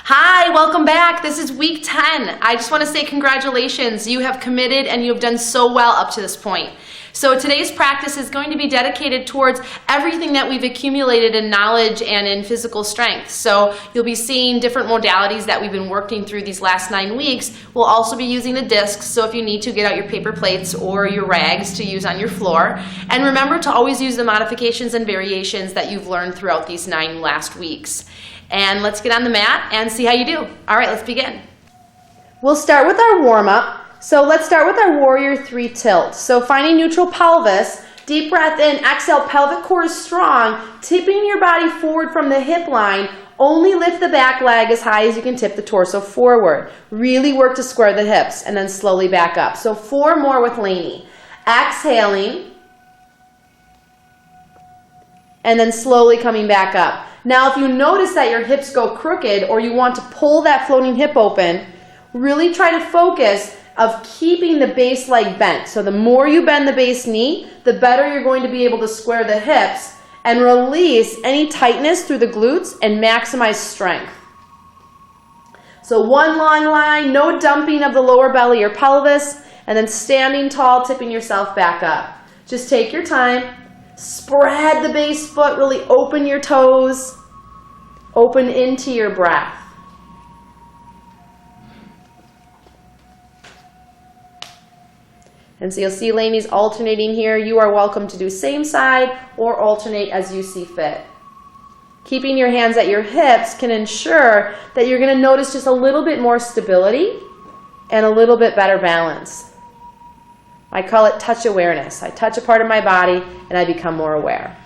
Hi, welcome back. This is week 10. I just want to say congratulations. You have committed and you have done so well up to this point. So today's practice is going to be dedicated towards everything that we've accumulated in knowledge and in physical strength. So you'll be seeing different modalities that we've been working through these last 9 weeks. We'll also be using the discs, so if you need to, get out your paper plates or your rags to use on your floor. And remember to always use the modifications and variations that you've learned throughout these 9 last weeks. And let's get on the mat and see how you do. All right, let's begin. We'll start with our warm-up. So let's start with our warrior 3 tilt. So finding neutral pelvis, deep breath in, exhale, pelvic core is strong, tipping your body forward from the hip line. Only lift the back leg as high as you can tip the torso forward. Really work to square the hips and then slowly back up. So 4 more with Lainey. Exhaling and then slowly coming back up. Now if you notice that your hips go crooked or you want to pull that floating hip open, really try to focus of keeping the base leg bent. So the more you bend the base knee, the better you're going to be able to square the hips and release any tightness through the glutes and maximize strength. So one long line, no dumping of the lower belly or pelvis, and then standing tall, tipping yourself back up. Just take your time, spread the base foot, really open your toes, open into your breath. And so you'll see Lainey's alternating here. You are welcome to do same side or alternate as you see fit. Keeping your hands at your hips can ensure that you're going to notice just a little bit more stability and a little bit better balance. I call it touch awareness. I touch a part of my body and I become more aware.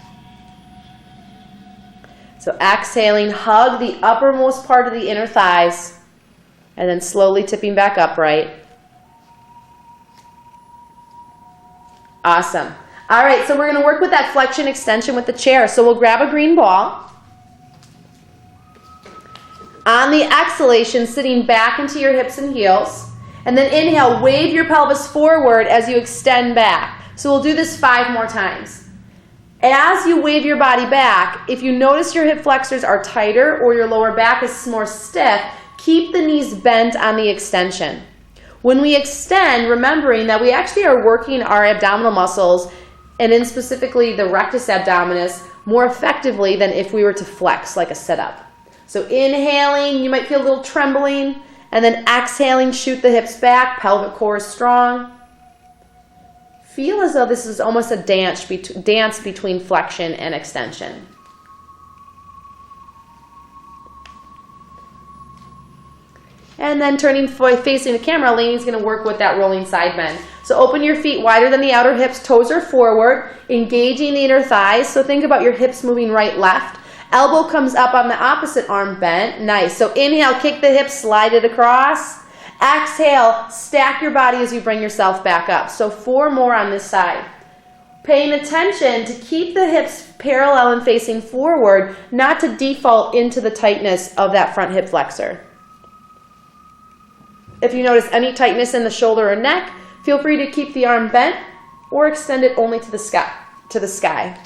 So exhaling, hug the uppermost part of the inner thighs and then slowly tipping back upright. Awesome. All right, so we're going to work with that flexion extension with the chair. So we'll grab a green ball. On the exhalation, sitting back into your hips and heels. And then inhale, wave your pelvis forward as you extend back. So we'll do this 5 more times. As you wave your body back, if you notice your hip flexors are tighter or your lower back is more stiff, keep the knees bent on the extension. When we extend, remembering that we actually are working our abdominal muscles, and in specifically the rectus abdominis, more effectively than if we were to flex like a sit-up. So inhaling, you might feel a little trembling, and then exhaling, shoot the hips back, pelvic core is strong. Feel as though this is almost a dance between flexion and extension. And then turning facing the camera, Lainey's going to work with that rolling side bend. So open your feet wider than the outer hips, toes are forward, engaging the inner thighs. So think about your hips moving right, left. Elbow comes up on the opposite arm bent. Nice. So inhale, kick the hips, slide it across. Exhale, stack your body as you bring yourself back up. So 4 more on this side. Paying attention to keep the hips parallel and facing forward, not to default into the tightness of that front hip flexor. If you notice any tightness in the shoulder or neck, feel free to keep the arm bent or extend it only to the sky.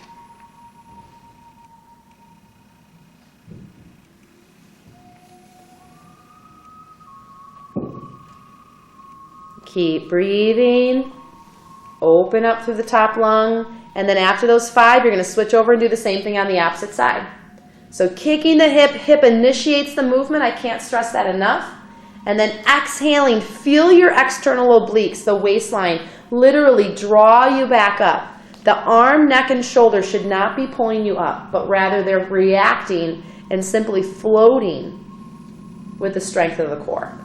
Keep breathing. Open up through the top lung. And then after those 5, you're going to switch over and do the same thing on the opposite side. So kicking the hip initiates the movement. I can't stress that enough. And then exhaling, feel your external obliques, the waistline, literally draw you back up. The arm, neck, and shoulder should not be pulling you up, but rather they're reacting and simply floating with the strength of the core.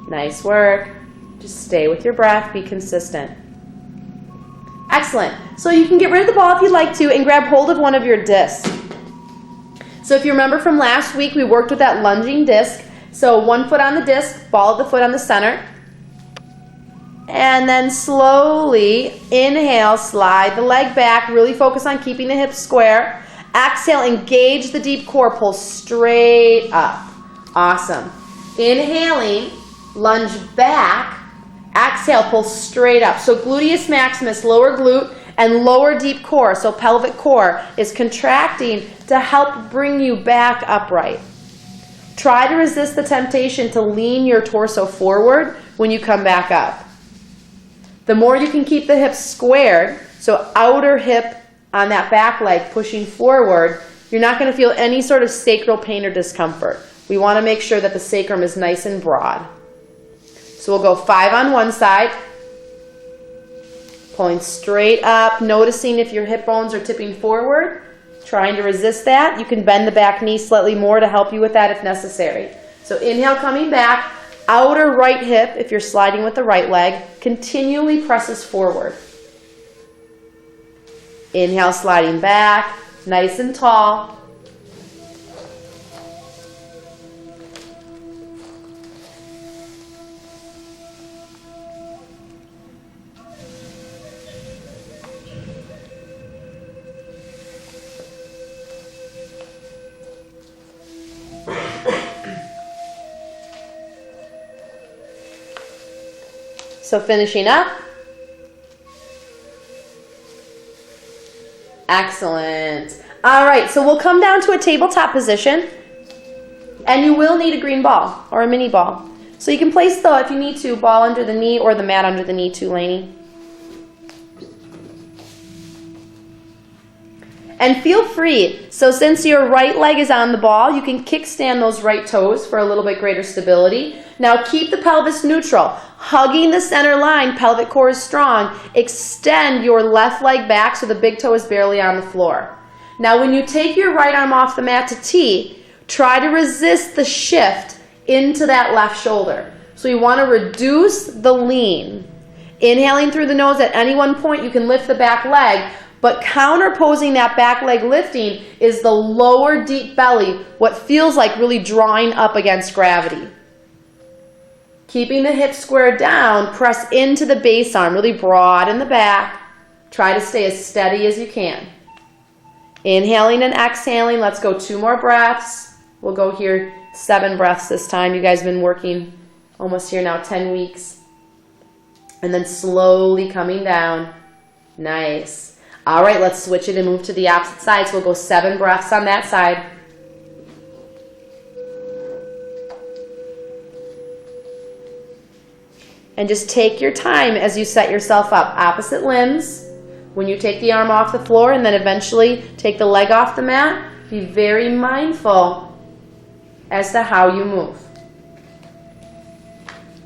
Nice work. Just stay with your breath, be consistent. Excellent. So you can get rid of the ball if you'd like to and grab hold of one of your discs. So if you remember from last week, we worked with that lunging disc. So 1 foot on the disc, ball of the foot on the center. And then slowly inhale, slide the leg back, really focus on keeping the hips square. Exhale, engage the deep core, pull straight up. Awesome. Inhaling, lunge back, Exhale, pull straight up. So gluteus maximus, lower glute, and lower deep core, so pelvic core, is contracting to help bring you back upright. Try to resist the temptation to lean your torso forward when you come back up. The more you can keep the hips squared, so outer hip on that back leg pushing forward, you're not going to feel any sort of sacral pain or discomfort. We want to make sure that the sacrum is nice and broad. So we'll go 5 on one side, pulling straight up, noticing if your hip bones are tipping forward, trying to resist that. You can bend the back knee slightly more to help you with that if necessary. So inhale, coming back, outer right hip, if you're sliding with the right leg, continually presses forward. Inhale, sliding back, nice and tall. So finishing up. Excellent. All right, so we'll come down to a tabletop position, and you will need a green ball or a mini ball. So you can place the, if you need to, ball under the knee or the mat under the knee too, Lainey. And feel free. So since your right leg is on the ball, you can kickstand those right toes for a little bit greater stability. Now keep the pelvis neutral. Hugging the center line, pelvic core is strong. Extend your left leg back so the big toe is barely on the floor. Now when you take your right arm off the mat to T, try to resist the shift into that left shoulder. So you want to reduce the lean. Inhaling through the nose at any one point, you can lift the back leg, but counterposing that back leg lifting is the lower deep belly, what feels like really drawing up against gravity. Keeping the hips squared down, press into the base arm, really broad in the back. Try to stay as steady as you can. Inhaling and exhaling. Let's go 2 more breaths. We'll go here 7 breaths this time. You guys have been working almost here now 10 weeks. And then slowly coming down. Nice. All right, let's switch it and move to the opposite side. So we'll go 7 breaths on that side. And just take your time as you set yourself up. Opposite limbs. When you take the arm off the floor and then eventually take the leg off the mat, be very mindful as to how you move.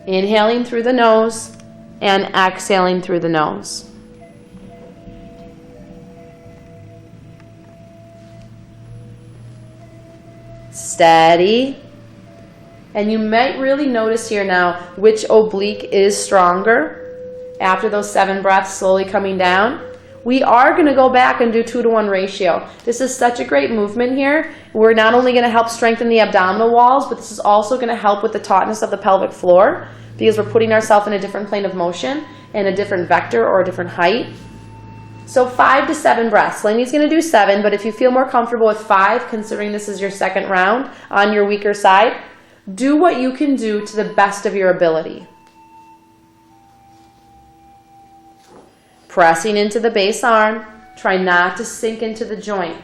Inhaling through the nose and exhaling through the nose. Steady. And you might really notice here now which oblique is stronger after those 7 breaths slowly coming down. We are going to go back and do 2-to-1 ratio. This is such a great movement here. We're not only going to help strengthen the abdominal walls, but this is also going to help with the tautness of the pelvic floor because we're putting ourselves in a different plane of motion and a different vector or a different height. So 5 to 7 breaths. Lainey's going to do 7, but if you feel more comfortable with 5, considering this is your second round on your weaker side, do what you can do to the best of your ability. Pressing into the base arm. Try not to sink into the joint.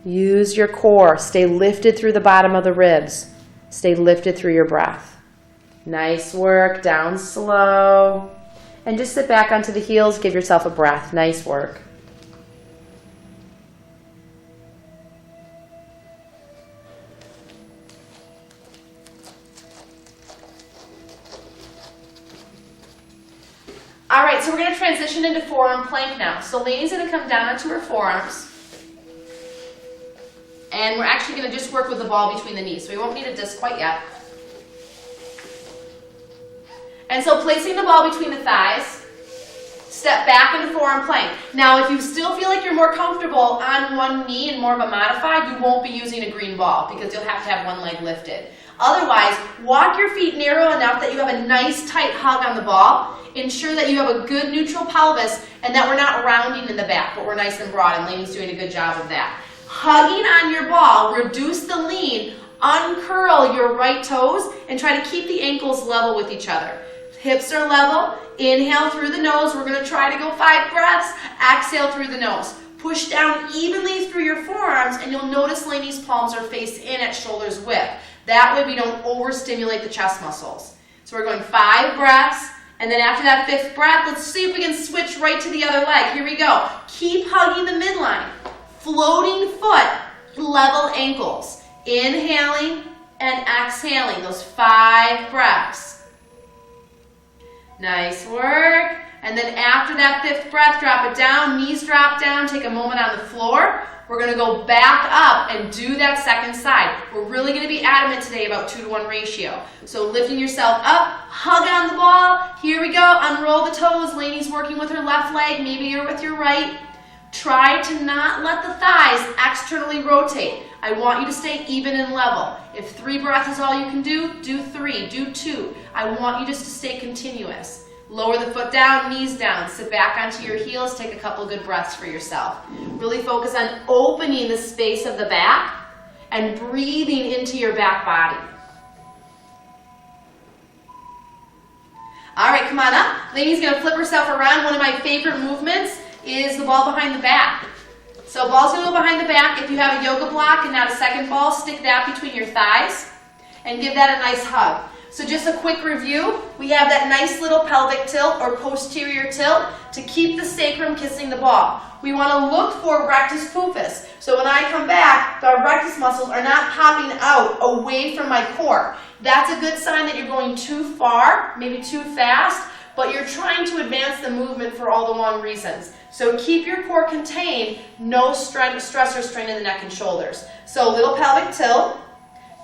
Use your core. Stay lifted through the bottom of the ribs. Stay lifted through your breath. Nice work. Down slow. And just sit back onto the heels. Give yourself a breath. Nice work. All right, so we're going to transition into forearm plank now. So Lainey's going to come down onto her forearms. And we're actually going to just work with the ball between the knees. So we won't need a disc quite yet. And so placing the ball between the thighs, step back into forearm plank. Now if you still feel like you're more comfortable on one knee and more of a modified, you won't be using a green ball because you'll have to have one leg lifted. Otherwise, walk your feet narrow enough that you have a nice tight hug on the ball. Ensure that you have a good neutral pelvis and that we're not rounding in the back, but we're nice and broad, and Lainey's doing a good job of that. Hugging on your ball, reduce the lean uncurl your right toes and try to keep the ankles level with each other. Hips are level. Inhale through the nose. We're going to try to go 5 breaths. Exhale through the nose. Push down evenly through your forearms, and you'll notice Lainey's palms are faced in at shoulder's width. That way we don't overstimulate the chest muscles. So we're going 5 breaths, and then after that 5th breath, let's see if we can switch right to the other leg. Here we go. Keep hugging the midline. Floating foot, level ankles. Inhaling and exhaling, those 5 breaths. Nice work. And then after that 5th breath, drop it down, knees drop down, take a moment on the floor. We're going to go back up and do that second side. We're really going to be adamant today about 2-to-1 ratio. So lifting yourself up, hug on the ball. Here we go. Unroll the toes. Lainey's working with her left leg. Maybe you're with your right. Try to not let the thighs externally rotate. I want you to stay even and level. If 3 breaths is all you can do, do 3, do 2. I want you just to stay continuous. Lower the foot down, knees down. Sit back onto your heels. Take a couple good breaths for yourself. Really focus on opening the space of the back and breathing into your back body. All right, come on up. Lainey's going to flip herself around. One of my favorite movements is the ball behind the back. So ball's going to go behind the back. If you have a yoga block and not a second ball, stick that between your thighs and give that a nice hug. So just a quick review, we have that nice little pelvic tilt or posterior tilt to keep the sacrum kissing the ball. We want to look for rectus pufus. So when I come back, the rectus muscles are not popping out away from my core. That's a good sign that you're going too far, maybe too fast, but you're trying to advance the movement for all the wrong reasons. So keep your core contained, no stress or strain in the neck and shoulders. So little pelvic tilt.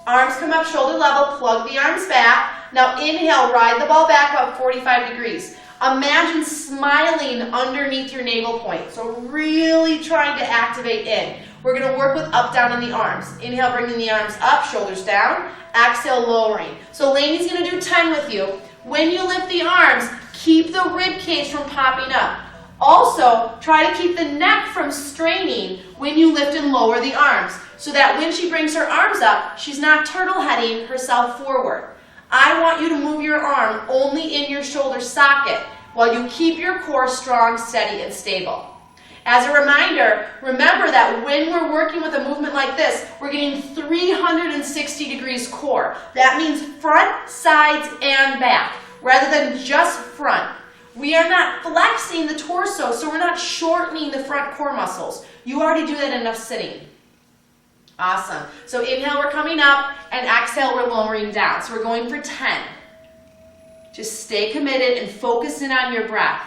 Arms come up shoulder level, plug the arms back. Now inhale, ride the ball back about 45 degrees. Imagine smiling underneath your navel point. So really trying to activate in. We're going to work with up, down in the arms. Inhale, bringing the arms up, shoulders down. Exhale, lowering. So Lainey's going to do 10 with you. When you lift the arms, keep the rib cage from popping up. Also, try to keep the neck from straining when you lift and lower the arms, so that when she brings her arms up, she's not turtle heading herself forward. I want you to move your arm only in your shoulder socket while you keep your core strong, steady, and stable. As a reminder, remember that when we're working with a movement like this, we're getting 360 degrees core. That means front, sides, and back, rather than just front. We are not flexing the torso, so we're not shortening the front core muscles. You already do that enough sitting. Awesome. So inhale, we're coming up, and exhale, we're lowering down. So we're going for 10. Just stay committed and focus in on your breath.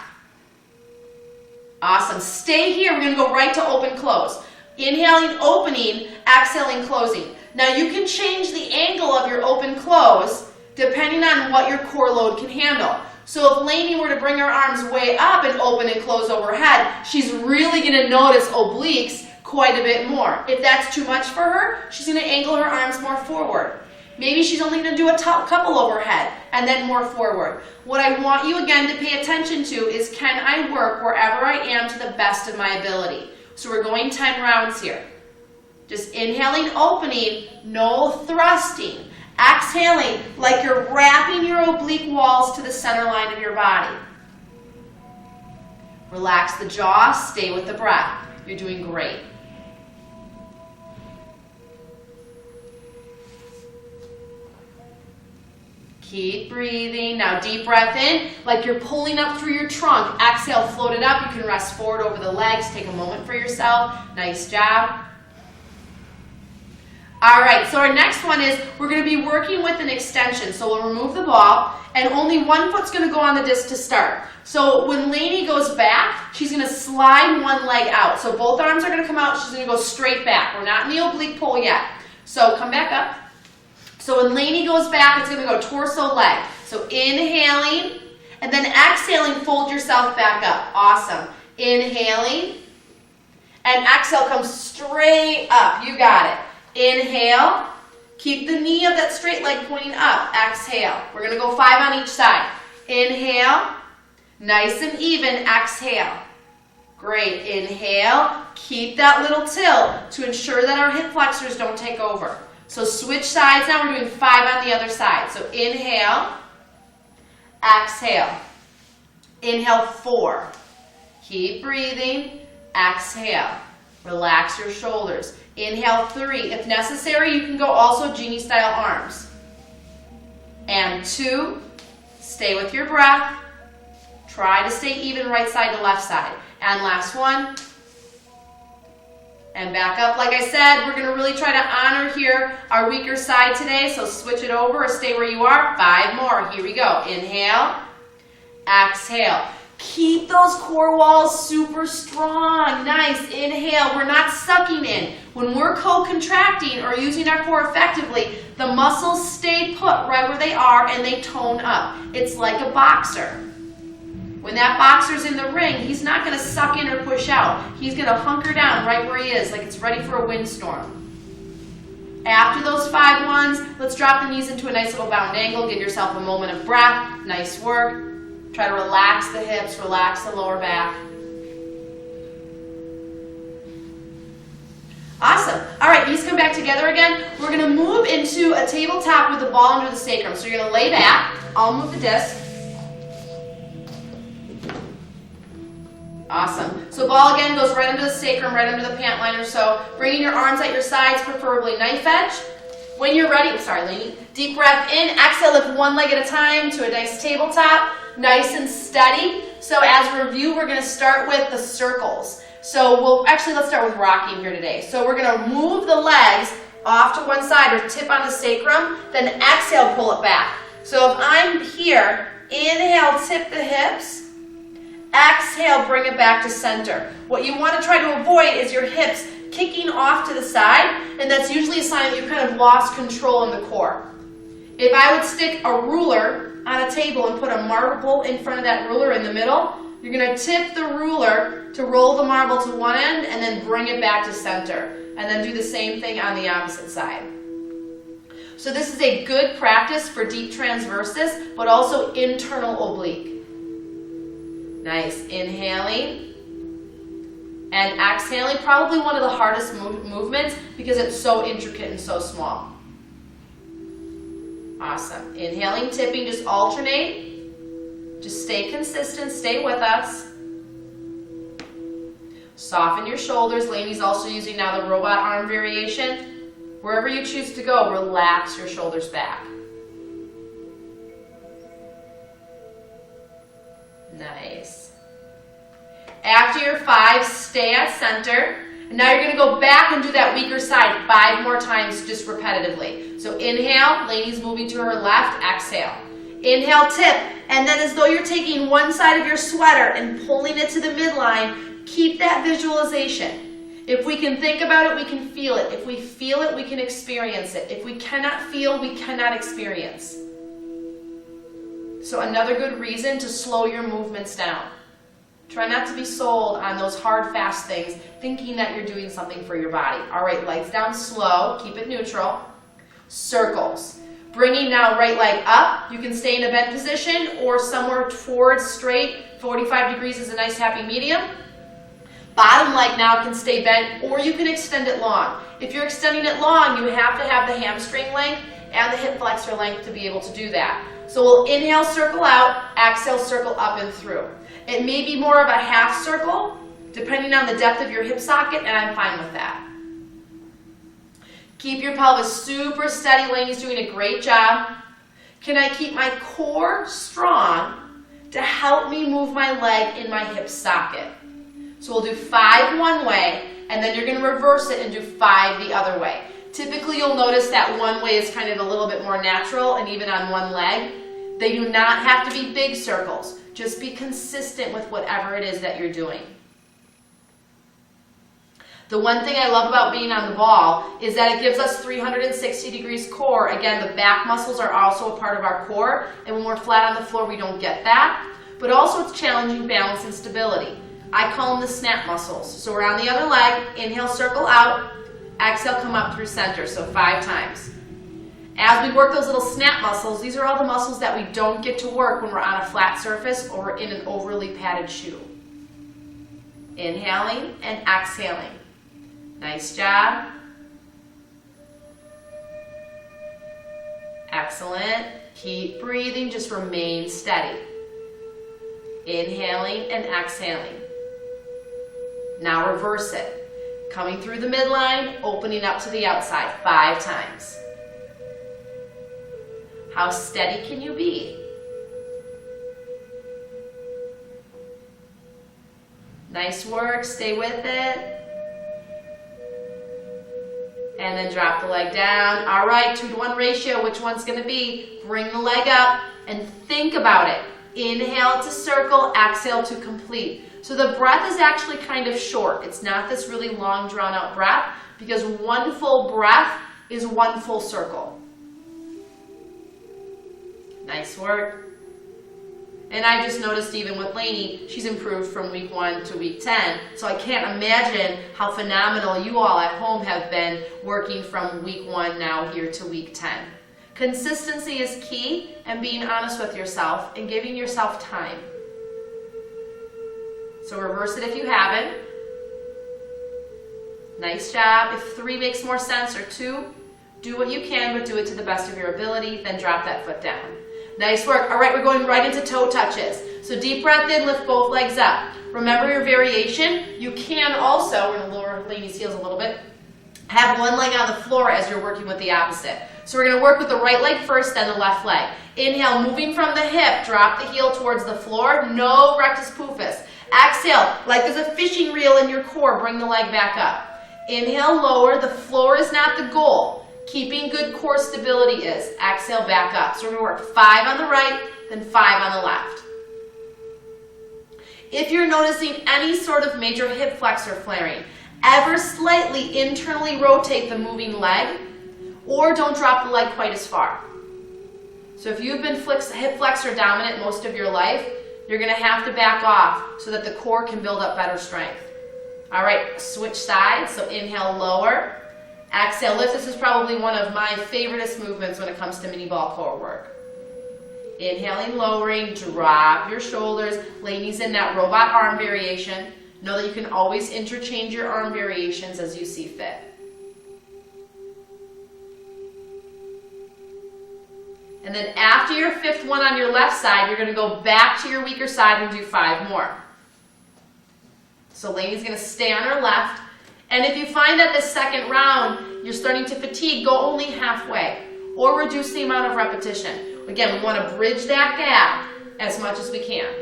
Awesome. Stay here. We're going to go right to open, close. Inhaling, opening, exhaling, closing. Now you can change the angle of your open, close depending on what your core load can handle. So if Lainey were to bring her arms way up and open and close overhead, she's really going to notice obliques quite a bit more. If that's too much for her, she's going to angle her arms more forward. Maybe she's only going to do a couple overhead and then more forward. What I want you again to pay attention to is, can I work wherever I am to the best of my ability? So we're going 10 rounds here. Just inhaling, opening, no thrusting. Exhaling like you're wrapping your oblique walls to the center line of your body. Relax the jaw, stay with the breath. You're doing great. Keep breathing. Now deep breath in, like you're pulling up through your trunk. Exhale, float it up. You can rest forward over the legs. Take a moment for yourself. Nice job. All right, so our next one is we're going to be working with an extension. So we'll remove the ball, and only one foot's going to go on the disc to start. So when Lainey goes back, she's going to slide one leg out. So both arms are going to come out. She's going to go straight back. We're not in the oblique pull yet. So come back up. So when Lainey goes back, it's going to go torso, leg. So inhaling, and then exhaling, fold yourself back up. Awesome. Inhaling, and exhale, come straight up. You got it. Inhale, keep the knee of that straight leg pointing up. Exhale. We're going to go 5 on each side. Inhale, nice and even. Exhale. Great. Inhale, keep that little tilt to ensure that our hip flexors don't take over. So switch sides now. We're doing 5 on the other side. So inhale, exhale. Inhale 4. Keep breathing. Exhale. Relax your shoulders. Inhale 3. If necessary, you can go also genie style arms. And 2. Stay with your breath. Try to stay even right side to left side. And last one. And back up. Like I said, we're going to really try to honor here our weaker side today. So switch it over or stay where you are. 5 more. Here we go. Inhale. Exhale. Keep those core walls super strong. Nice. Inhale. We're not sucking in. When we're co-contracting or using our core effectively, the muscles stay put right where they are and they tone up. It's like a boxer. When that boxer's in the ring, he's not going to suck in or push out. He's going to hunker down right where he is, like it's ready for a windstorm. After those 5 ones, let's drop the knees into a nice little bound angle. Give yourself a moment of breath. Nice work. Try to relax the hips, relax the lower back. Awesome. All right, knees come back together again. We're going to move into a tabletop with the ball under the sacrum. So you're going to lay back. I'll move the disc. Awesome. So ball again goes right under the sacrum, right under the pant line or so. Bringing your arms at your sides, preferably knife edge. When you're ready, Lainey, deep breath in, exhale, lift one leg at a time to a nice tabletop, nice and steady. So as a review, we're going to start with the circles. So let's start with rocking here today. So we're going to move the legs off to one side or tip on the sacrum, then exhale, pull it back. So if I'm here, inhale, tip the hips. Exhale, bring it back to center. What you want to try to avoid is your hips kicking off to the side, and that's usually a sign that you kind of lost control in the core. If I would stick a ruler on a table and put a marble in front of that ruler in the middle, you're going to tip the ruler to roll the marble to one end and then bring it back to center. And then do the same thing on the opposite side. So this is a good practice for deep transversus, but also internal oblique. Nice. Inhaling and exhaling. Probably one of the hardest movements because it's so intricate and so small. Awesome. Inhaling, tipping, just alternate. Just stay consistent. Stay with us. Soften your shoulders. Lainey's also using now the robot arm variation. Wherever you choose to go, relax your shoulders back. Nice. After your 5, stay at center. And now you're going to go back and do that weaker side 5 more times just repetitively. So inhale, Lainey's moving to her left, exhale. Inhale, tip, and then as though you're taking one side of your sweater and pulling it to the midline, keep that visualization. If we can think about it, we can feel it. If we feel it, we can experience it. If we cannot feel, we cannot experience. So another good reason to slow your movements down. Try not to be sold on those hard, fast things, thinking that you're doing something for your body. All right, legs down slow, keep it neutral. Circles. Bringing now right leg up. You can stay in a bent position or somewhere towards straight. 45 degrees is a nice happy medium. Bottom leg now can stay bent or you can extend it long. If you're extending it long, you have to have the hamstring length and the hip flexor length to be able to do that. So we'll inhale, circle out, exhale, circle up and through. It may be more of a half circle, depending on the depth of your hip socket, and I'm fine with that. Keep your pelvis super steady. Lainey's doing a great job. Can I keep my core strong to help me move my leg in my hip socket? So we'll do 5 one way, and then you're going to reverse it and do 5 the other way. Typically, you'll notice that one way is kind of a little bit more natural, and even on one leg. They do not have to be big circles. Just be consistent with whatever it is that you're doing. The one thing I love about being on the ball is that it gives us 360 degrees core. Again, the back muscles are also a part of our core, and when we're flat on the floor, we don't get that. But also, it's challenging balance and stability. I call them the snap muscles. So we're on the other leg. Inhale, circle out. Exhale, come up through center. So 5 times. As we work those little snap muscles, these are all the muscles that we don't get to work when we're on a flat surface or we're in an overly padded shoe. Inhaling and exhaling. Nice job. Excellent. Keep breathing, just remain steady. Inhaling and exhaling. Now reverse it. Coming through the midline, opening up to the outside 5 times. How steady can you be? Nice work, stay with it. And then drop the leg down. All right, 2-to-1 ratio, which one's gonna be? Bring the leg up and think about it. Inhale to circle, exhale to complete. So the breath is actually kind of short. It's not this really long, drawn out breath because one full breath is one full circle. Nice work. And I just noticed even with Lainey, she's improved from week 1 to week 10. So I can't imagine how phenomenal you all at home have been working from week 1 now here to week 10. Consistency is key, and being honest with yourself and giving yourself time. So reverse it if you haven't. Nice job. If 3 makes more sense or 2, do what you can, but do it to the best of your ability, then drop that foot down. Nice work. All right, we're going right into toe touches. So deep breath in, lift both legs up. Remember your variation. You can also, we're going to lower Lainey's heels a little bit, have one leg on the floor as you're working with the opposite. So we're going to work with the right leg first, then the left leg. Inhale, moving from the hip, drop the heel towards the floor. No rectus pufus. Exhale, like there's a fishing reel in your core, bring the leg back up. Inhale, lower. The floor is not the goal. Keeping good core stability is. Exhale, back up. So we're going to work 5 on the right, then 5 on the left. If you're noticing any sort of major hip flexor flaring, ever slightly internally rotate the moving leg, or don't drop the leg quite as far. So if you've been hip flexor dominant most of your life, you're going to have to back off so that the core can build up better strength. All right, switch sides. So inhale, lower. Exhale, lift. This is probably one of my favoriteest movements when it comes to mini ball core work. Inhaling, lowering, drop your shoulders. Lainey's in that robot arm variation. Know that you can always interchange your arm variations as you see fit. And then after your 5th one on your left side, you're going to go back to your weaker side and do 5 more. So Lainey's going to stay on her left. And if you find that the second round you're starting to fatigue, go only halfway or reduce the amount of repetition. Again, we want to bridge that gap as much as we can.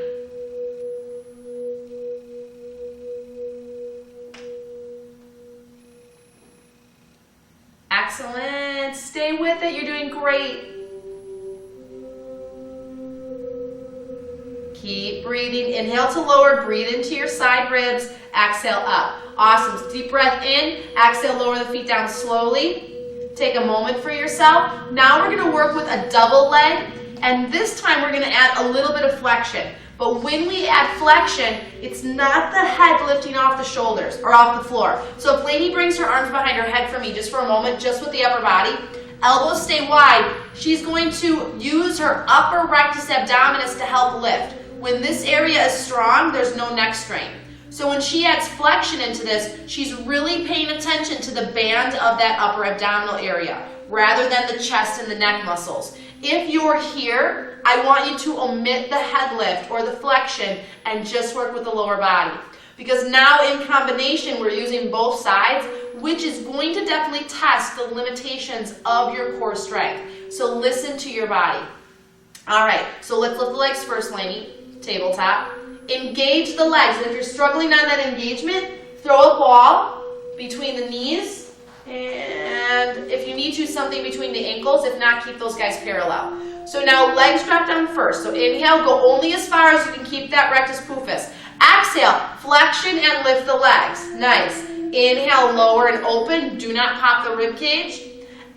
Excellent. Stay with it. You're doing great. Keep breathing. Inhale to lower. Breathe into your side ribs. Exhale up. Awesome. Deep breath in. Exhale, lower the feet down slowly. Take a moment for yourself. Now we're going to work with a double leg. And this time we're going to add a little bit of flexion. But when we add flexion, it's not the head lifting off the shoulders or off the floor. So if Lainey brings her arms behind her head for me just for a moment, just with the upper body, elbows stay wide, she's going to use her upper rectus abdominis to help lift. When this area is strong, there's no neck strain. So when she adds flexion into this, she's really paying attention to the band of that upper abdominal area rather than the chest and the neck muscles. If you're here, I want you to omit the head lift or the flexion and just work with the lower body. Because now in combination, we're using both sides, which is going to definitely test the limitations of your core strength. So listen to your body. All right, so let's lift the legs first, Lainey. Tabletop. Engage the legs, and if you're struggling on that engagement, throw a ball between the knees, and if you need to, something between the ankles. If not, keep those guys parallel. So now legs drop down first. So inhale, go only as far as you can keep that rectus pufus. Exhale, flexion and lift the legs. Nice. Inhale, lower and open. Do not pop the rib cage.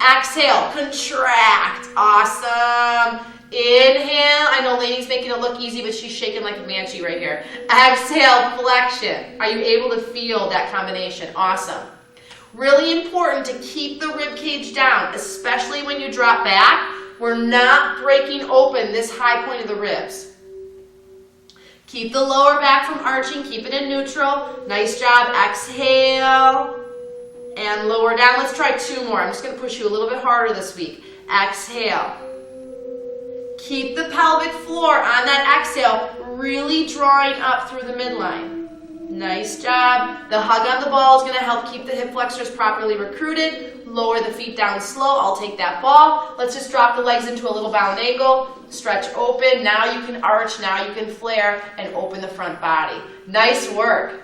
Exhale, contract. Awesome. Inhale. I know Lainey's making it look easy, but she's shaking like a banshee right here. Exhale, flexion. Are you able to feel that combination? Awesome. Really important to keep the rib cage down, especially when you drop back. We're not breaking open this high point of the ribs. Keep the lower back from arching. Keep it in neutral. Nice job. Exhale. And lower down. Let's try 2 more. I'm just going to push you a little bit harder this week. Exhale. Keep the pelvic floor on that exhale, really drawing up through the midline. Nice job. The hug on the ball is going to help keep the hip flexors properly recruited. Lower the feet down slow. I'll take that ball. Let's just drop the legs into a little bound angle. Stretch open. Now you can arch. Now you can flare and open the front body. Nice work.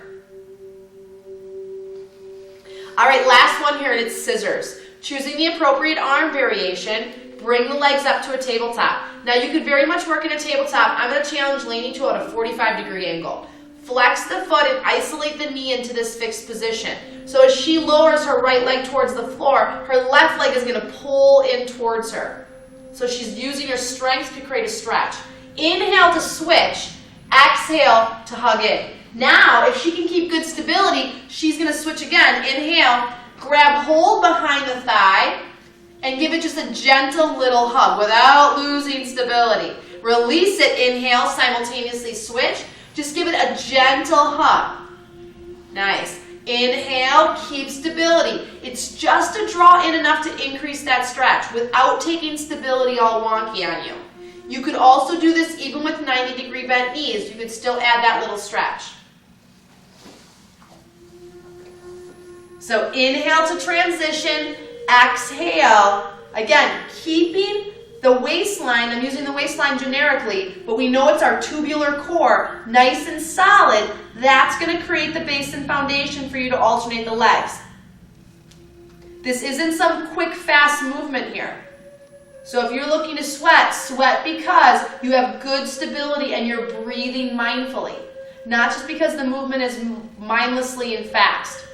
All right, last one here, and it's scissors. Choosing the appropriate arm variation. Bring the legs up to a tabletop. Now you could very much work in a tabletop. I'm going to challenge Lainey to a 45-degree angle. Flex the foot and isolate the knee into this fixed position. So as she lowers her right leg towards the floor, her left leg is going to pull in towards her. So she's using her strength to create a stretch. Inhale to switch. Exhale to hug in. Now, if she can keep good stability, she's going to switch again. Inhale, grab hold behind the thigh, and give it just a gentle little hug without losing stability. Release it. Inhale, simultaneously switch. Just give it a gentle hug. Nice. Inhale, keep stability. It's just to draw in enough to increase that stretch without taking stability all wonky on you. You could also do this even with 90-degree bent knees. You could still add that little stretch. So inhale to transition, exhale. Again, keeping the waistline, I'm using the waistline generically, but we know it's our tubular core, nice and solid. That's going to create the base and foundation for you to alternate the legs. This isn't some quick, fast movement here. So if you're looking to sweat, sweat because you have good stability and you're breathing mindfully, not just because the movement is mindlessly and fast.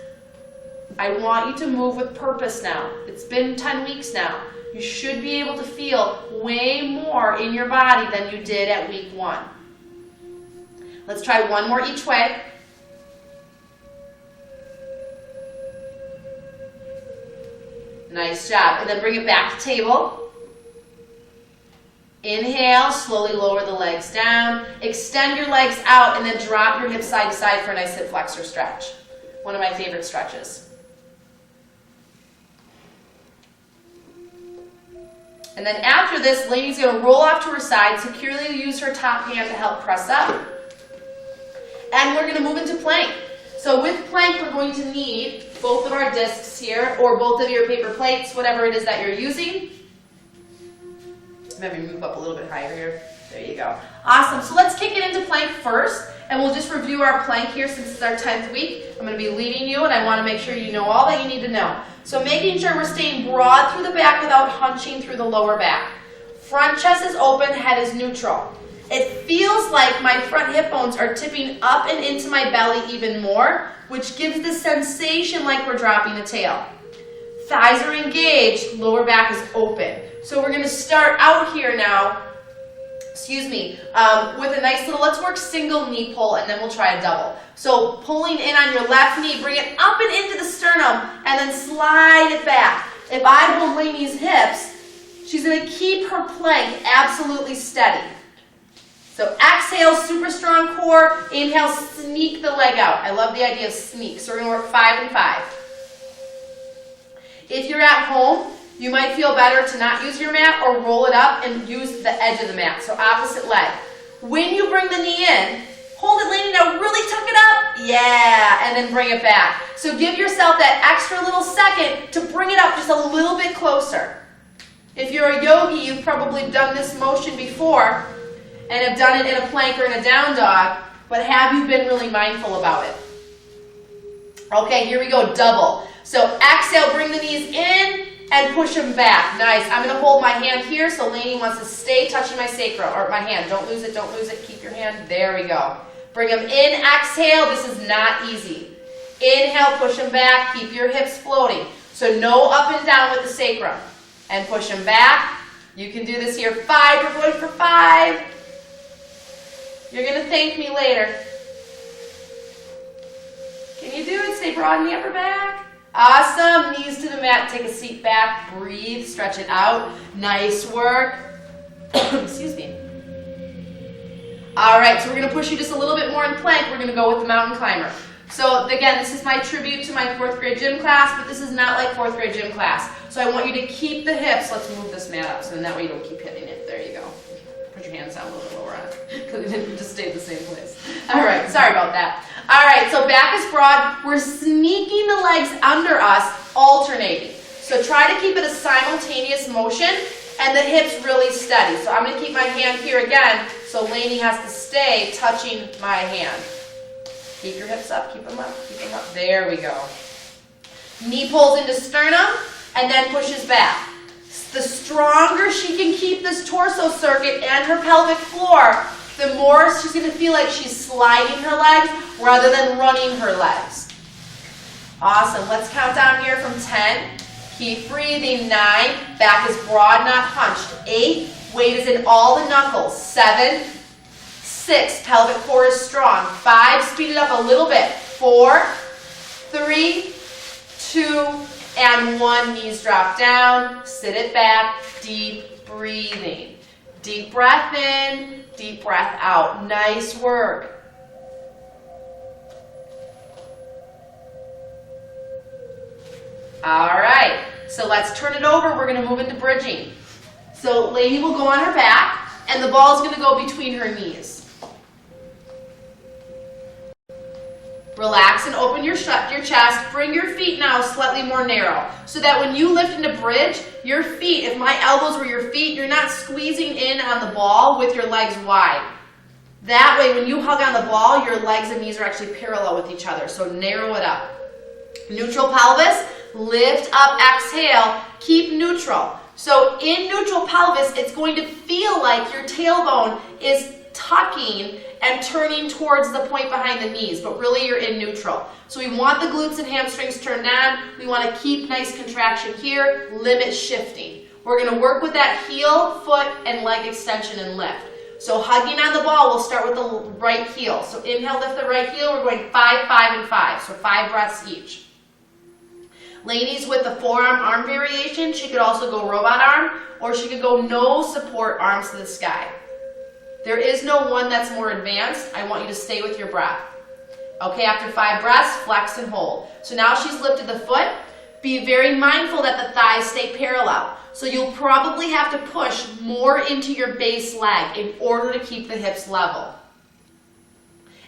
I want you to move with purpose now. It's been 10 weeks now. You should be able to feel way more in your body than you did at week 1. Let's try one more each way. Nice job. And then bring it back to table. Inhale, slowly lower the legs down. Extend your legs out and then drop your hips side to side for a nice hip flexor stretch. One of my favorite stretches. And then after this, Lainey's going to roll off to her side, securely use her top hand to help press up. And we're going to move into plank. So with plank, we're going to need both of our discs here, or both of your paper plates, whatever it is that you're using. Maybe move up a little bit higher here. There you go. Awesome. So let's kick it into plank first, and we'll just review our plank here since it's our 10th week. I'm going to be leading you, and I want to make sure you know all that you need to know. So making sure we're staying broad through the back without hunching through the lower back. Front chest is open, head is neutral. It feels like my front hip bones are tipping up and into my belly even more, which gives the sensation like we're dropping the tail. Thighs are engaged, lower back is open. So we're going to start out here now, with a nice little, let's work single knee pull, and then we'll try a double. So pulling in on your left knee, bring it up and into the sternum, and then slide it back. If I hold Lainey's hips, she's going to keep her plank absolutely steady. So exhale, super strong core. Inhale, sneak the leg out. I love the idea of sneak. So we're going to work 5 and 5. If you're at home, you might feel better to not use your mat or roll it up and use the edge of the mat. So opposite leg. When you bring the knee in, hold it, Lainey. Now really tuck it up. Yeah, and then bring it back. So give yourself that extra little second to bring it up just a little bit closer. If you're a yogi, you've probably done this motion before and have done it in a plank or in a down dog, but have you been really mindful about it? Okay, here we go, double. So exhale, bring the knees in and push them back. Nice. I'm going to hold my hand here, so Lainey wants to stay touching my sacrum, or my hand. Don't lose it, don't lose it. Keep your hand. There we go. Bring them in, exhale. This is not easy. Inhale, push them back. Keep your hips floating. So no up and down with the sacrum. And push them back. You can do this here. 5. We're going for 5. You're going to thank me later. Can you do it? Stay broad in the upper back. Awesome. Knees to the mat. Take a seat back. Breathe. Stretch it out. Nice work. Excuse me. All right. So we're going to push you just a little bit more in plank. We're going to go with the mountain climber. So again, this is my tribute to my 4th grade gym class, but this is not like 4th grade gym class. So I want you to keep the hips. Let's move this mat up so that way you don't keep hitting it. There you go. Put your hands down a little bit lower on it because it didn't just stay the same place. All right, sorry about that. All right, so back is broad. We're sneaking the legs under us, alternating. So try to keep it a simultaneous motion and the hips really steady. So I'm going to keep my hand here again, so Lainey has to stay touching my hand. Keep your hips up, keep them up, keep them up. There we go. Knee pulls into sternum and then pushes back. The stronger she can keep this torso circuit and her pelvic floor, the more she's going to feel like she's sliding her legs rather than running her legs. Awesome. Let's count down here from 10. Keep breathing. 9. Back is broad, not hunched. 8. Weight is in all the knuckles. 7. 6. Pelvic core is strong. 5. Speed it up a little bit. 4. 3. 2. And 1. Knees drop down. Sit it back. Deep breathing. Deep breath in. Deep breath out. Nice work. All right, so let's turn it over. We're going to move into bridging. So Lainey will go on her back, and the ball is going to go between her knees. Relax and open your chest. Bring your feet now slightly more narrow, so that when you lift into bridge, your feet, if my elbows were your feet, you're not squeezing in on the ball with your legs wide. That way, when you hug on the ball, your legs and knees are actually parallel with each other, so narrow it up. Neutral pelvis. Lift up, exhale, keep neutral. So in neutral pelvis, it's going to feel like your tailbone is tucking and turning towards the point behind the knees, but really you're in neutral. So we want the glutes and hamstrings turned on. We want to keep nice contraction here, limit shifting. We're going to work with that heel, foot, and leg extension and lift. So hugging on the ball, we'll start with the right heel. So inhale, lift the right heel. We're going 5, 5, and 5. So 5 breaths each. Ladies with the forearm arm variation, she could also go robot arm, or she could go no support, arms to the sky. There is no one that's more advanced. I want you to stay with your breath. Okay, after 5 breaths, flex and hold. So now she's lifted the foot. Be very mindful that the thighs stay parallel. So you'll probably have to push more into your base leg in order to keep the hips level.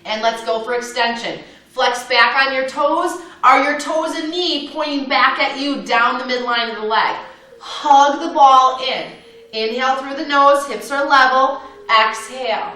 And let's go for extension. Flex back on your toes. Are your toes and knee pointing back at you down the midline of the leg? Hug the ball in. Inhale through the nose, hips are level. Exhale.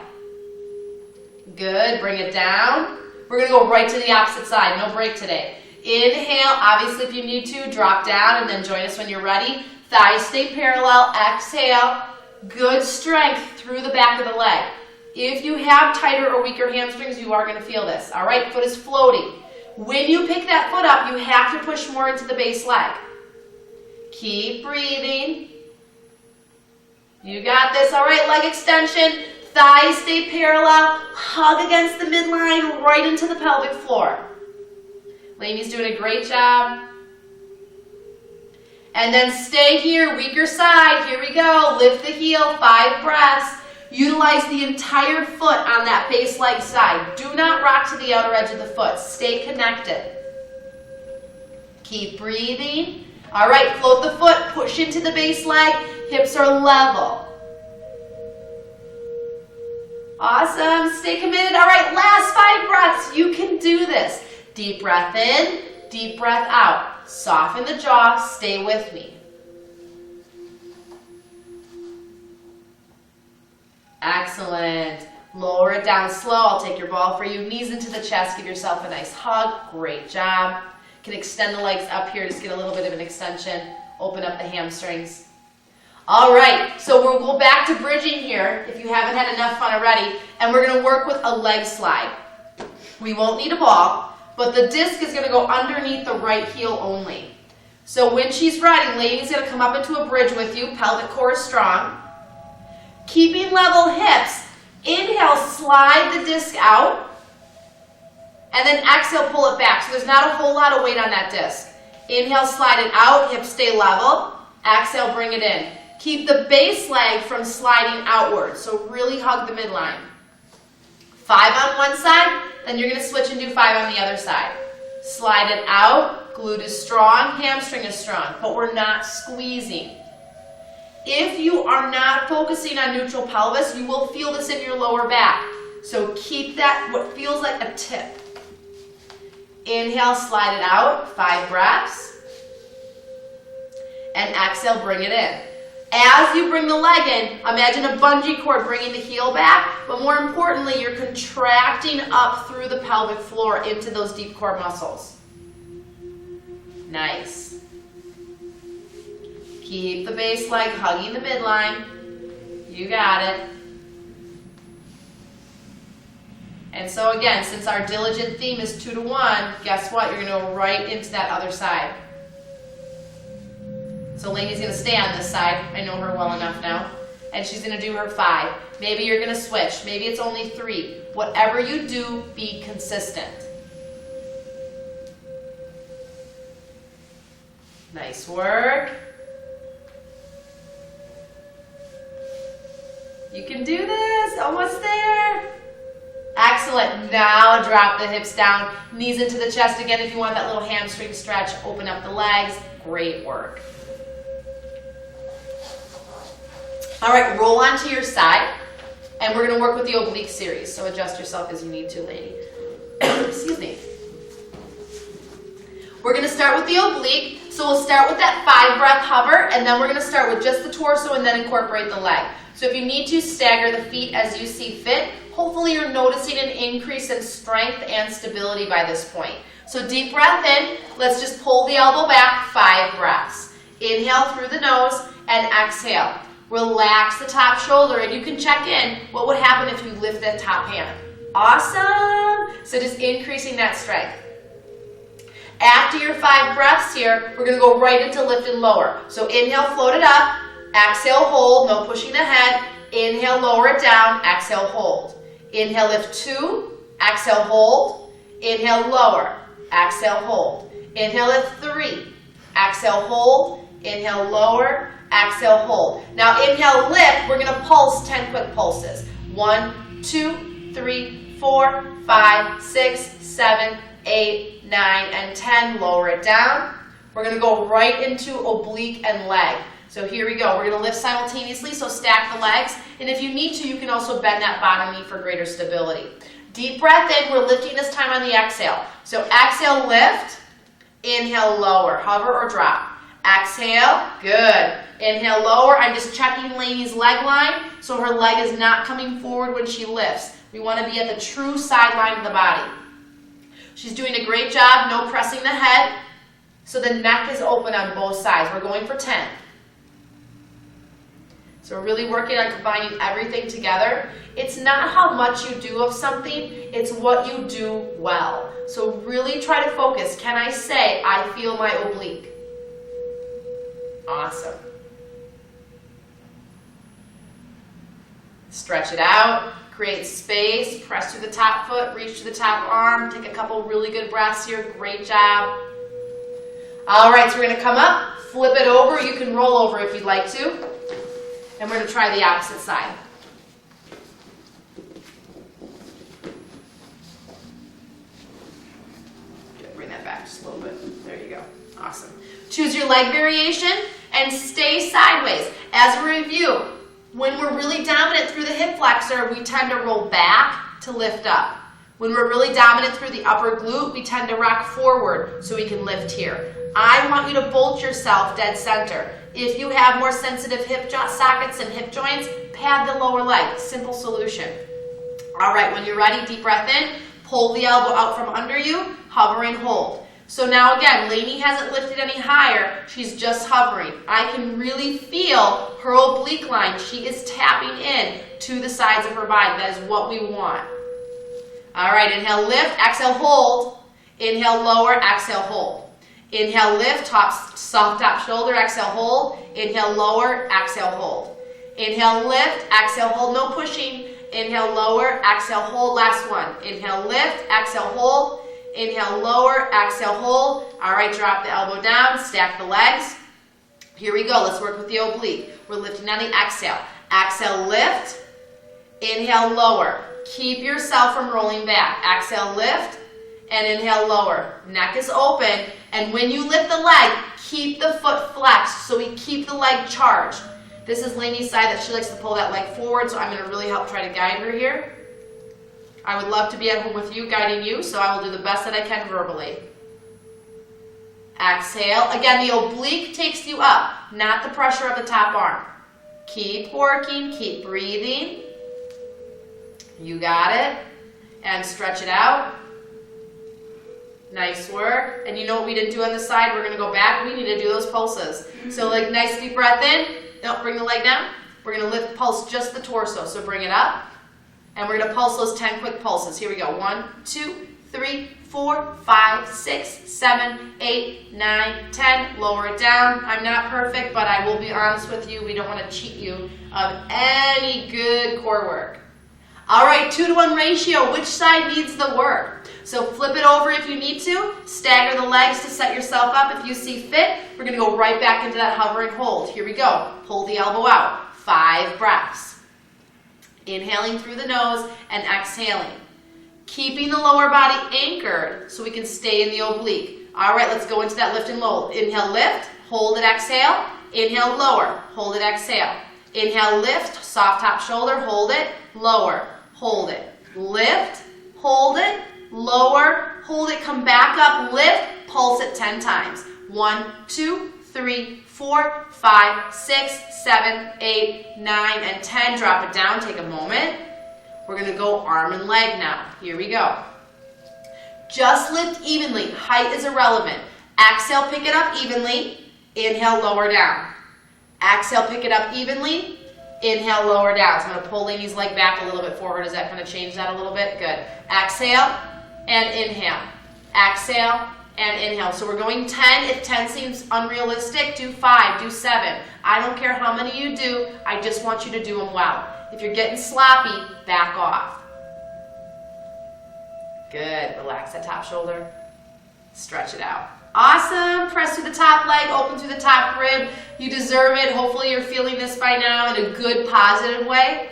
Good, bring it down. We're going to go right to the opposite side, no break today. Inhale, obviously if you need to, drop down and then join us when you're ready. Thighs stay parallel, exhale. Good strength through the back of the leg. If you have tighter or weaker hamstrings, you are going to feel this. All right, foot is floating. When you pick that foot up, you have to push more into the base leg. Keep breathing. You got this. All right, leg extension. Thighs stay parallel. Hug against the midline, right into the pelvic floor. Lainey's doing a great job. And then stay here, weaker side. Here we go. Lift the heel, 5 breaths. Utilize the entire foot on that base leg side. Do not rock to the outer edge of the foot. Stay connected. Keep breathing. All right, float the foot, push into the base leg. Hips are level. Awesome, stay committed. All right, last 5 breaths. You can do this. Deep breath in, deep breath out. Soften the jaw, stay with me. Excellent. Lower it down slow. I'll take your ball for you. Knees into the chest. Give yourself a nice hug. Great job. You can extend the legs up here. Just get a little bit of an extension. Open up the hamstrings. All right. So we'll go back to bridging here if you haven't had enough fun already. And we're going to work with a leg slide. We won't need a ball, but the disc is going to go underneath the right heel only. So when she's riding, Lainey's going to come up into a bridge with you. Pelvic core is strong. Keeping level hips, inhale, slide the disc out, and then exhale, pull it back. So there's not a whole lot of weight on that disc. Inhale, slide it out, hips stay level. Exhale, bring it in. Keep the base leg from sliding outward, so really hug the midline. 5 on one side, then you're going to switch and do 5 on the other side. Slide it out, glute is strong, hamstring is strong, but we're not squeezing. If you are not focusing on neutral pelvis, you will feel this in your lower back. So keep that, what feels like a tip. Inhale, slide it out, 5 breaths. And exhale, bring it in. As you bring the leg in, imagine a bungee cord bringing the heel back, but more importantly, you're contracting up through the pelvic floor into those deep core muscles. Nice. Keep the base leg hugging the midline. You got it. And so again, since our diligent theme is 2 to 1, guess what? You're going to go right into that other side. So Lainey's going to stay on this side. I know her well enough now. And she's going to do her 5. Maybe you're going to switch. Maybe it's only 3. Whatever you do, be consistent. Nice work. You can do this. Almost there. Excellent. Now drop the hips down. Knees into the chest again. If you want that little hamstring stretch, open up the legs. Great work. All right, roll onto your side, and we're going to work with the oblique series. So adjust yourself as you need to, lady. Excuse me. We're going to start with the oblique. So we'll start with that 5-breath hover, and then we're going to start with just the torso and then incorporate the leg. So if you need to, stagger the feet as you see fit. Hopefully you're noticing an increase in strength and stability by this point. So deep breath in. Let's just pull the elbow back, 5 breaths. Inhale through the nose and exhale. Relax the top shoulder, and you can check in what would happen if you lift that top hand. Awesome! So just increasing that strength. After your 5 breaths here, we're going to go right into lift and lower. So inhale, float it up. Exhale, hold. No pushing the head. Inhale, lower it down. Exhale, hold. Inhale, lift 2. Exhale, hold. Inhale, lower. Exhale, hold. Inhale, lift 3. Exhale, hold. Inhale, lower. Exhale, hold. Now inhale, lift. We're going to pulse 10 quick pulses. 1, 2, 3, 4, 5, 6, 7, 8, 9, and 10. Lower it down. We're going to go right into oblique and leg. So here we go. We're going to lift simultaneously, so stack the legs. And if you need to, you can also bend that bottom knee for greater stability. Deep breath in. We're lifting this time on the exhale. So exhale, lift. Inhale, lower. Hover or drop. Exhale. Good. Inhale, lower. I'm just checking Lainey's leg line so her leg is not coming forward when she lifts. We want to be at the true side line of the body. She's doing a great job. No pressing the head. So the neck is open on both sides. We're going for 10. So we're really working on combining everything together. It's not how much you do of something, it's what you do well. So really try to focus. Can I say, I feel my oblique? Awesome. Stretch it out, create space, press through the top foot, reach to the top arm, take a couple really good breaths here. Great job. All right, so we're going to come up, flip it over. You can roll over if you'd like to. And we're going to try the opposite side. Bring that back just a little bit. There you go. Awesome. Choose your leg variation and stay sideways. As a review, when we're really dominant through the hip flexor, we tend to roll back to lift up. When we're really dominant through the upper glute, we tend to rock forward so we can lift here. I want you to bolt yourself dead center. If you have more sensitive hip sockets and hip joints, pad the lower leg. Simple solution. All right, when you're ready, deep breath in. Pull the elbow out from under you. Hover and hold. So now again, Lainey hasn't lifted any higher. She's just hovering. I can really feel her oblique line. She is tapping in to the sides of her body. That is what we want. All right, inhale, lift. Exhale, hold. Inhale, lower. Exhale, hold. Inhale, lift, soft top shoulder, exhale, hold. Inhale, lower, exhale, hold. Inhale, lift, exhale, hold, no pushing. Inhale, lower, exhale, hold, last one. Inhale, lift, exhale, hold. Inhale, lower, exhale, hold. All right, drop the elbow down, stack the legs. Here we go, let's work with the oblique. We're lifting on the exhale. Exhale, lift. Inhale, lower. Keep yourself from rolling back. Exhale, lift. And inhale, lower. Neck is open. And when you lift the leg, keep the foot flexed so we keep the leg charged. This is Lainey's side that she likes to pull that leg forward, so I'm going to really help try to guide her here. I would love to be at home with you, guiding you, so I will do the best that I can verbally. Exhale. Again, the oblique takes you up, not the pressure of the top arm. Keep working, keep breathing. You got it. And stretch it out. Nice work. And you know what we didn't do on the side? We're going to go back. We need to do those pulses. So like nice deep breath in. Don't bring the leg down. We're going to lift, pulse just the torso. So bring it up. And we're going to pulse those 10 quick pulses. Here we go. 1, 2, 3, 4, 5, 6, 7, 8, 9, 10. Lower it down. I'm not perfect, but I will be honest with you. We don't want to cheat you of any good core work. All right, 2-to-1 ratio. Which side needs the work? So flip it over if you need to. Stagger the legs to set yourself up if you see fit. We're going to go right back into that hovering hold. Here we go. Pull the elbow out. 5 breaths. Inhaling through the nose and exhaling. Keeping the lower body anchored so we can stay in the oblique. All right, let's go into that lift and lower. Inhale, lift. Hold it, exhale. Inhale, lower. Hold it, exhale. Inhale, lift. Soft top shoulder. Hold it. Lower. Hold it. Lift. Hold it. Lower. Hold it. Come back up. Lift. Pulse it 10 times. 1, 2, 3, 4, 5, 6, 7, 8, 9, and 10. Drop it down. Take a moment. We're going to go arm and leg now. Here we go. Just lift evenly. Height is irrelevant. Exhale, pick it up evenly. Inhale, lower down. Exhale, pick it up evenly. Inhale, lower down. So I'm going to pull Lainey's leg back a little bit forward. Is that going to change that a little bit? Good. Exhale and inhale. Exhale and inhale. So we're going 10. If 10 seems unrealistic, do 5, do 7. I don't care how many you do. I just want you to do them well. If you're getting sloppy, back off. Good. Relax that top shoulder. Stretch it out. Awesome. Press through the top leg, open through the top rib. You deserve it. Hopefully you're feeling this by now in a good, positive way.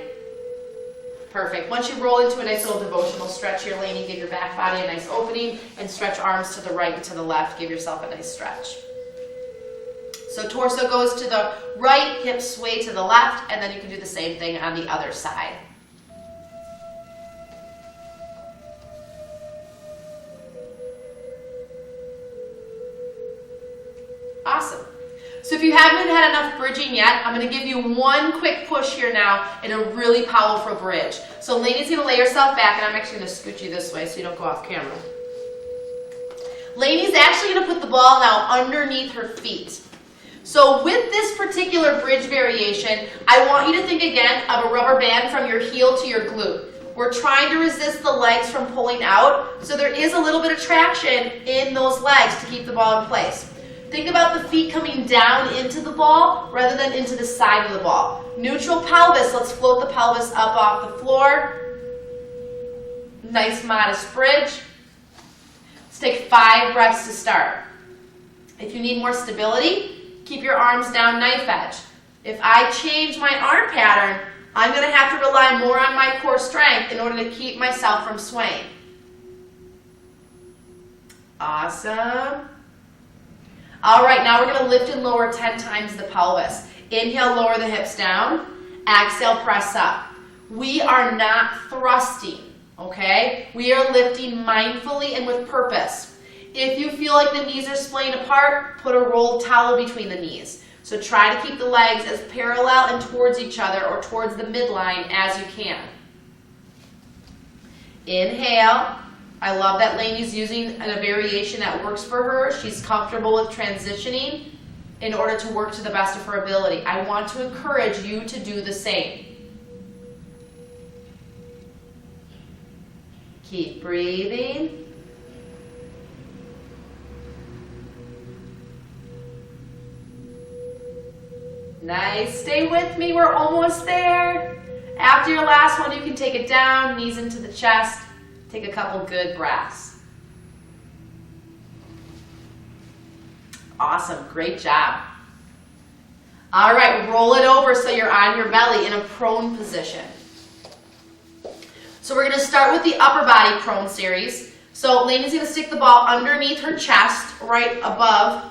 Perfect. Once you roll into a nice little devotional stretch here, Lainey, give your back body a nice opening and stretch arms to the right and to the left. Give yourself a nice stretch. So torso goes to the right, hips sway to the left, and then you can do the same thing on the other side. Awesome. So if you haven't had enough bridging yet, I'm going to give you one quick push here now in a really powerful bridge. So Lainey's going to lay herself back, and I'm actually going to scoot you this way so you don't go off camera. Lainey's actually going to put the ball now underneath her feet. So with this particular bridge variation, I want you to think again of a rubber band from your heel to your glute. We're trying to resist the legs from pulling out, so there is a little bit of traction in those legs to keep the ball in place. Think about the feet coming down into the ball rather than into the side of the ball. Neutral pelvis, let's float the pelvis up off the floor. Nice modest bridge. Let's take 5 breaths to start. If you need more stability, keep your arms down knife edge. If I change my arm pattern, I'm going to have to rely more on my core strength in order to keep myself from swaying. Awesome. All right, now we're going to lift and lower 10 times the pelvis. Inhale, lower the hips down. Exhale, press up. We are not thrusting, okay? We are lifting mindfully and with purpose. If you feel like the knees are splaying apart, put a rolled towel between the knees. So try to keep the legs as parallel and towards each other or towards the midline as you can. Inhale. I love that Lainey's using a variation that works for her. She's comfortable with transitioning in order to work to the best of her ability. I want to encourage you to do the same. Keep breathing. Nice. Stay with me. We're almost there. After your last one, you can take it down, knees into the chest. Take a couple good breaths. Awesome. Great job. All right. Roll it over so you're on your belly in a prone position. So we're going to start with the upper body prone series. So Lainey's going to stick the ball underneath her chest, right above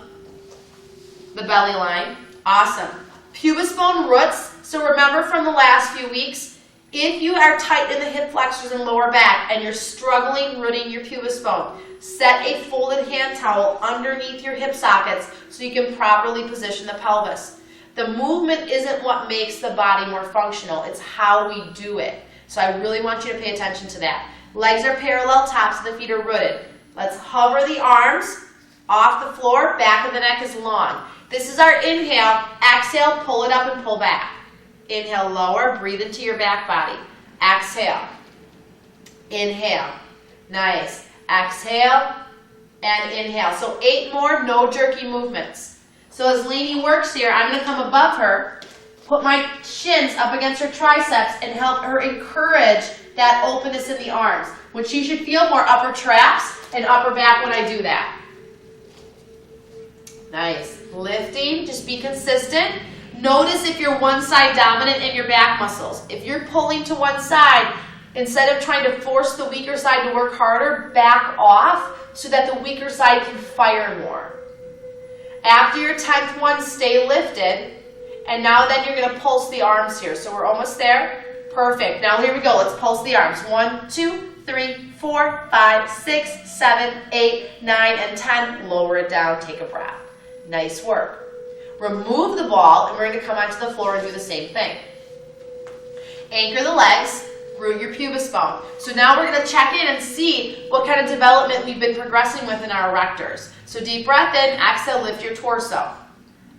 the belly line. Awesome. Pubis bone roots. So remember from the last few weeks, if you are tight in the hip flexors and lower back and you're struggling rooting your pubis bone, set a folded hand towel underneath your hip sockets so you can properly position the pelvis. The movement isn't what makes the body more functional, it's how we do it. So I really want you to pay attention to that. Legs are parallel, tops of the feet are rooted. Let's hover the arms off the floor, back of the neck is long. This is our inhale. Exhale, pull it up and pull back. Inhale, lower, breathe into your back body. Exhale. Inhale. Nice. Exhale and inhale. So 8 more, no jerky movements. So as Lainey works here, I'm going to come above her, put my shins up against her triceps and help her encourage that openness in the arms. When she should feel more upper traps and upper back when I do that. Nice. Lifting, just be consistent. Notice if you're one side dominant in your back muscles. If you're pulling to one side, instead of trying to force the weaker side to work harder, back off so that the weaker side can fire more. After your 10th one, stay lifted. And now then you're going to pulse the arms here. So we're almost there. Perfect. Now here we go. Let's pulse the arms. 1, 2, 3, 4, 5, 6, 7, 8, 9, and 10. Lower it down. Take a breath. Nice work. Remove the ball, and we're going to come onto the floor and do the same thing. Anchor the legs, root your pubis bone. So now we're going to check in and see what kind of development we've been progressing with in our erectors. So deep breath in, exhale, lift your torso.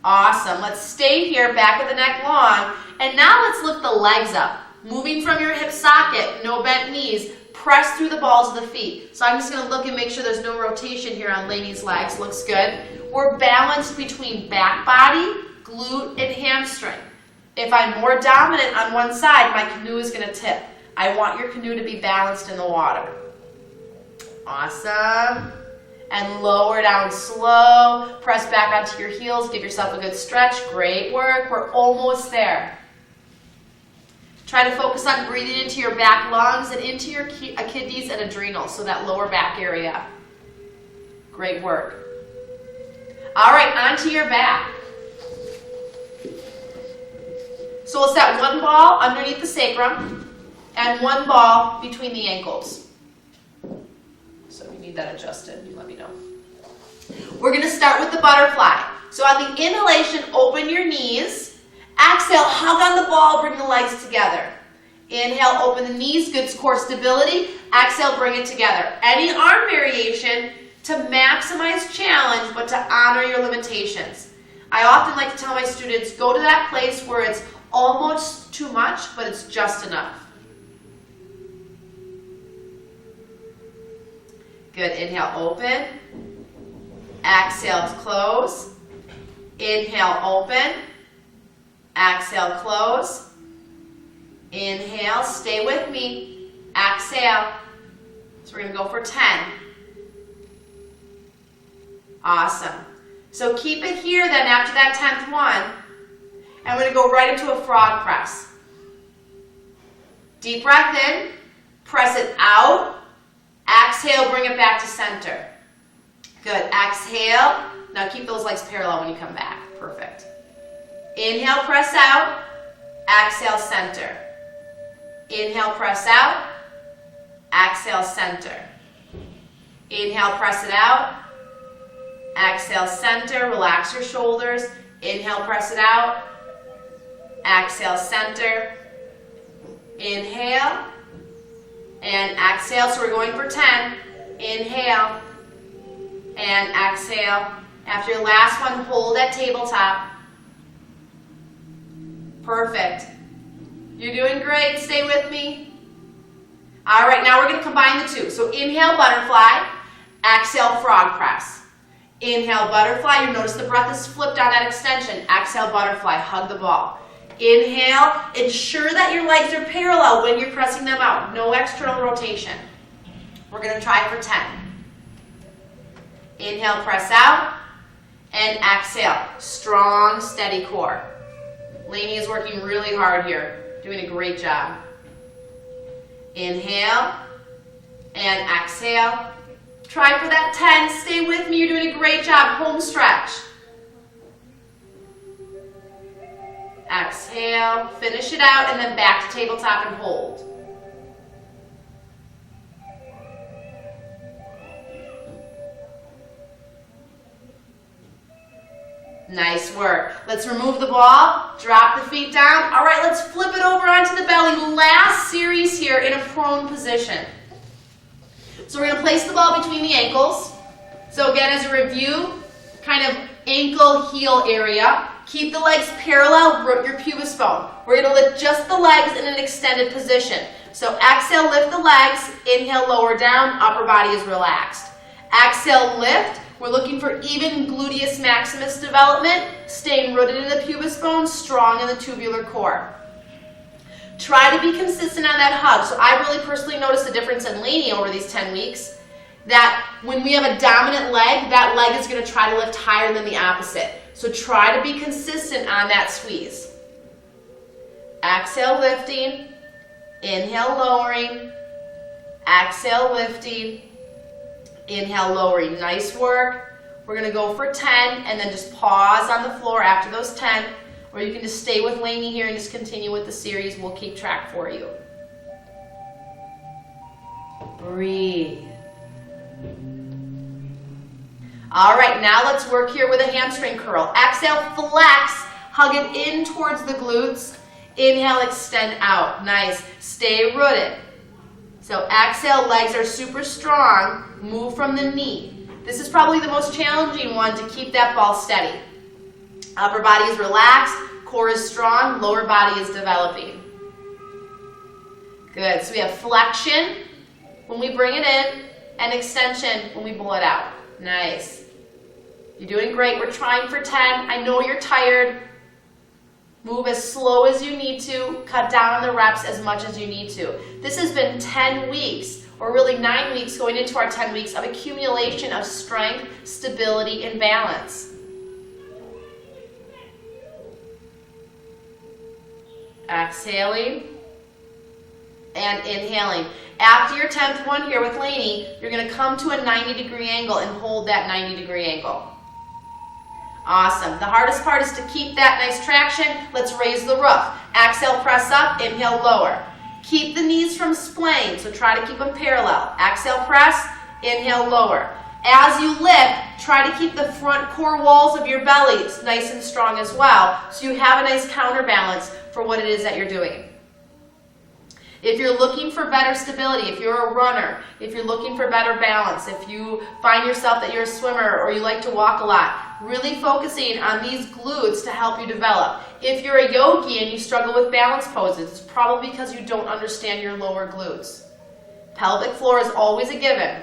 Awesome. Let's stay here, back of the neck long, and now let's lift the legs up. Moving from your hip socket, no bent knees, press through the balls of the feet. So I'm just going to look and make sure there's no rotation here on Lainey's legs. Looks good. We're balanced between back body, glute, and hamstring. If I'm more dominant on one side, my canoe is going to tip. I want your canoe to be balanced in the water. Awesome. And lower down slow. Press back onto your heels. Give yourself a good stretch. Great work. We're almost there. Try to focus on breathing into your back lungs and into your kidneys and adrenals, so that lower back area. Great work. All right, onto your back. So we'll set one ball underneath the sacrum and one ball between the ankles. So if you need that adjusted, you let me know. We're going to start with the butterfly. So on the inhalation, open your knees. Exhale, hug on the ball, bring the legs together. Inhale, open the knees, good core stability. Exhale, bring it together. Any arm variation to maximize challenge, but to honor your limitations. I often like to tell my students, go to that place where it's almost too much, but it's just enough. Good. Inhale, open. Exhale, close. Inhale, open. Exhale, close. Inhale, stay with me. Exhale. So we're going to go for 10. Awesome. So keep it here then after that 10th one. And we're going to go right into a frog press. Deep breath in. Press it out. Exhale, bring it back to center. Good. Exhale. Now keep those legs parallel when you come back. Perfect. Inhale, press out. Exhale, center. Inhale, press out. Exhale, center. Inhale, press it out. Exhale, center. Relax your shoulders. Inhale, press it out. Exhale, center. Inhale. And exhale. So we're going for 10. Inhale. And exhale. After your last one, hold at tabletop. Perfect. You're doing great. Stay with me. All right, now we're going to combine the two. So inhale, butterfly. Exhale, frog press. Inhale, butterfly. You notice the breath is flipped on that extension. Exhale, butterfly. Hug the ball. Inhale. Ensure that your legs are parallel when you're pressing them out. No external rotation. We're going to try for 10. Inhale, press out. And exhale. Strong, steady core. Lainey is working really hard here. Doing a great job. Inhale. And exhale. Try for that 10. Stay with me. You're doing a great job. Home stretch. Exhale, finish it out, and then back to tabletop and hold. Nice work. Let's remove the ball, drop the feet down. All right, let's flip it over onto the belly. Last series here in a prone position. So we're going to place the ball between the ankles. So again, as a review, kind of ankle heel area. Keep the legs parallel, root your pubis bone. We're going to lift just the legs in an extended position. So exhale, lift the legs. Inhale, lower down. Upper body is relaxed. Exhale, lift. We're looking for even gluteus maximus development, staying rooted in the pubis bone, strong in the tubular core. Try to be consistent on that hug. So I really personally noticed a difference in Lainey over these 10 weeks, that when we have a dominant leg, that leg is going to try to lift higher than the opposite. So try to be consistent on that squeeze. Exhale, lifting. Inhale, lowering. Exhale, lifting. Inhale, lowering. Nice work. We're going to go for 10 and then just pause on the floor after those 10. Or you can just stay with Lainey here and just continue with the series. We'll keep track for you. Breathe. All right, now let's work here with a hamstring curl. Exhale, flex. Hug it in towards the glutes. Inhale, extend out. Nice. Stay rooted. So exhale, legs are super strong. Move from the knee. This is probably the most challenging one to keep that ball steady. Upper body is relaxed, core is strong, lower body is developing. Good, so we have flexion when we bring it in and extension when we pull it out. Nice. You're doing great. We're trying for 10. I know you're tired. Move as slow as you need to. Cut down on the reps as much as you need to. This has been 10 weeks, or really 9 weeks going into our 10 weeks of accumulation of strength, stability, and balance. Exhaling and inhaling. After your 10th one here with Lainey, you're going to come to a 90-degree angle and hold that 90-degree angle. Awesome. The hardest part is to keep that nice traction. Let's raise the roof. Exhale, press up. Inhale, lower. Keep the knees from splaying, so try to keep them parallel. Exhale, press. Inhale, lower. As you lift, try to keep the front core walls of your belly nice and strong as well, so you have a nice counterbalance for what it is that you're doing. If you're looking for better stability, if you're a runner, if you're looking for better balance, if you find yourself that you're a swimmer or you like to walk a lot, really focusing on these glutes to help you develop. If you're a yogi and you struggle with balance poses, it's probably because you don't understand your lower glutes. Pelvic floor is always a given.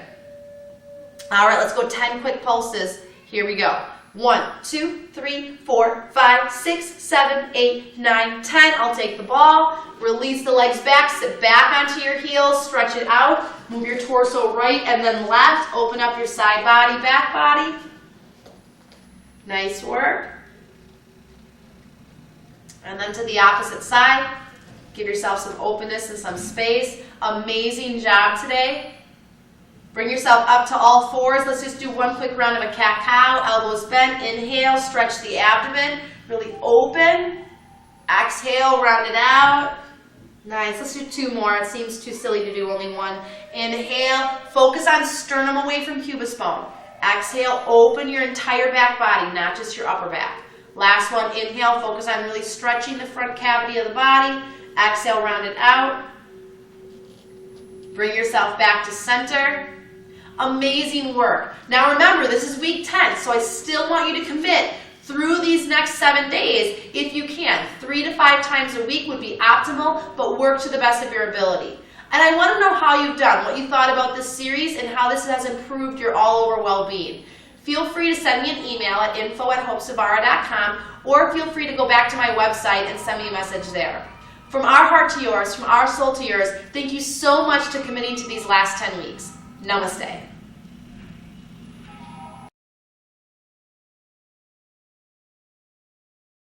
All right, let's go 10 quick pulses. Here we go. 1, 2, 3, 4, 5, 6, 7, 8, 9, 10. I'll take the ball. Release the legs back. Sit back onto your heels. Stretch it out. Move your torso right and then left. Open up your side body, back body. Nice work. And then to the opposite side. Give yourself some openness and some space. Amazing job today. Bring yourself up to all fours. Let's just do one quick round of a cat-cow. Elbows bent. Inhale, stretch the abdomen. Really open. Exhale, round it out. Nice. Let's do 2 more. It seems too silly to do only 1. Inhale. Focus on sternum away from pubis bone. Exhale, open your entire back body, not just your upper back. Last one. Inhale. Focus on really stretching the front cavity of the body. Exhale, round it out. Bring yourself back to center. Amazing work. Now remember, this is week 10, so I still want you to commit through these next 7 days if you can. 3 to 5 times a week would be optimal, but work to the best of your ability. And I want to know how you've done, what you thought about this series, and how this has improved your all-over well-being. Feel free to send me an email at info@hopezvara.com, or feel free to go back to my website and send me a message there. From our heart to yours, from our soul to yours, thank you so much for committing to these last 10 weeks. Namaste.